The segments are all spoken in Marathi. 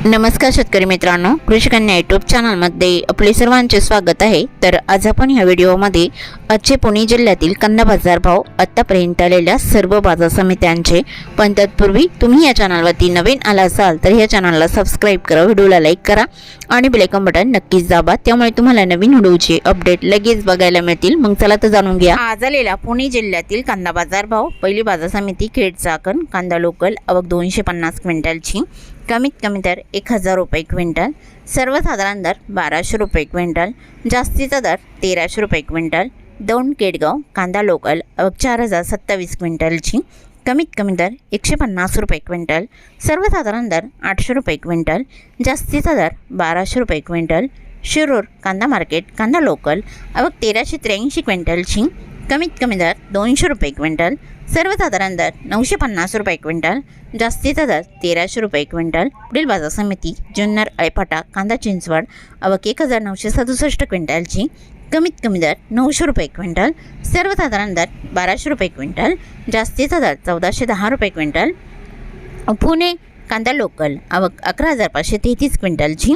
नमस्कार शेतकरी मित्रांनो, कृषी कन्या यूट्यूब चॅनलमध्ये आपले सर्वांचे स्वागत आहे। तर आज आपण या व्हिडिओमध्ये आजचे पुणे जिल्ह्यातील कांदा बाजार भाव आतापर्यंत आलेल्या सर्व बाजार समित्यांचे, पण तत्पूर्वी तुम्ही या चॅनलवरती नवीन आला असाल तर या चॅनलला सबस्क्राइब करा, व्हिडिओला लाईक करा आणि बेल आयकॉन बटन नक्कीच दाबा, त्यामुळे तुम्हाला नवीन व्हिडिओचे अपडेट लगेच बघायला मिळतील। मग चला तर जाणून घ्या आज आलेला पुणे जिल्ह्यातील कांदा बाजार भाव। पहिली बाजार समिती खेड चाकण, कांदा लोकल आवक 250 क्विंटलची, कमीत कमी दर 1000 रुपये क्विंटल, सर्वसाधारण दर 1200 रुपये क्विंटल, जास्तीचा दर 1300 रुपये क्विंटल। दौंड केडगाव कांदा लोकल आवक 4027 क्विंटलची, कमीत कमी दर 150 रुपये क्विंटल, सर्वसाधारण दर 800 रुपये क्विंटल, जास्तीचा दर 1200 रुपये क्विंटल। शिरूर कांदा मार्केट कांदा लोकल आवक 1383 क्विंटलची, कमीत कमी दर 200 रुपये क्विंटल, सर्वसाधारण दर 950 रुपये क्विंटल, जास्तीचा दर 1300 रुपये क्विंटल। पुढील बाजार समिती जुन्नर अळेफाटा कांदा चिंचवड आवक 1967 क्विंटलची, कमीत कमी दर 900 रुपये क्विंटल, सर्वसाधारण दर 1200 रुपये क्विंटल, जास्तीचा दर 1410 रुपये क्विंटल। पुणे कांदा लोकल आवक 11533 क्विंटलची,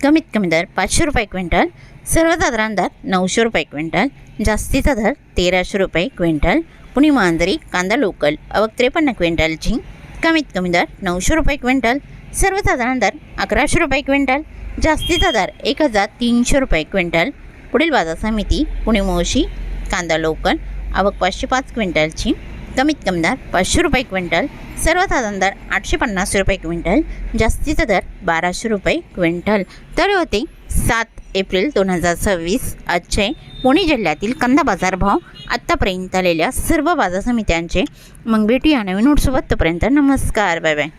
कमीत कमी दर 500 रुपये क्विंटल, सर्वसाधारण दर 900 रुपये क्विंटल, जास्तीचा दर 1300 रुपये क्विंटल। पुणे मांजरी कांदा लोकल आवक 53 क्विंटलची, कमीत कमी दर 900 रुपये क्विंटल, सर्वसाधारण दर 1100 रुपये क्विंटल, जास्तीचा दर 1300 रुपये क्विंटल। पुढील बाजार समिती पुणे मोशी कांदा लोकल आवक 505 क्विंटलची, कमीत कमी दर 500 रुपये क्विंटल, सर्वसाधारण दर 850 रुपये क्विंटल, जास्तीचा दर 1200 रुपये क्विंटल। तर होते 7 एप्रिल 2026 आजचे पुणे जिल्ह्यातील कांदा बाजार भाव आत्तापर्यंत आलेल्या सर्व बाजार समित्यांचे। मग भेटूया नवीन नोटसोबत, तोपर्यंत नमस्कार, बाय बाय।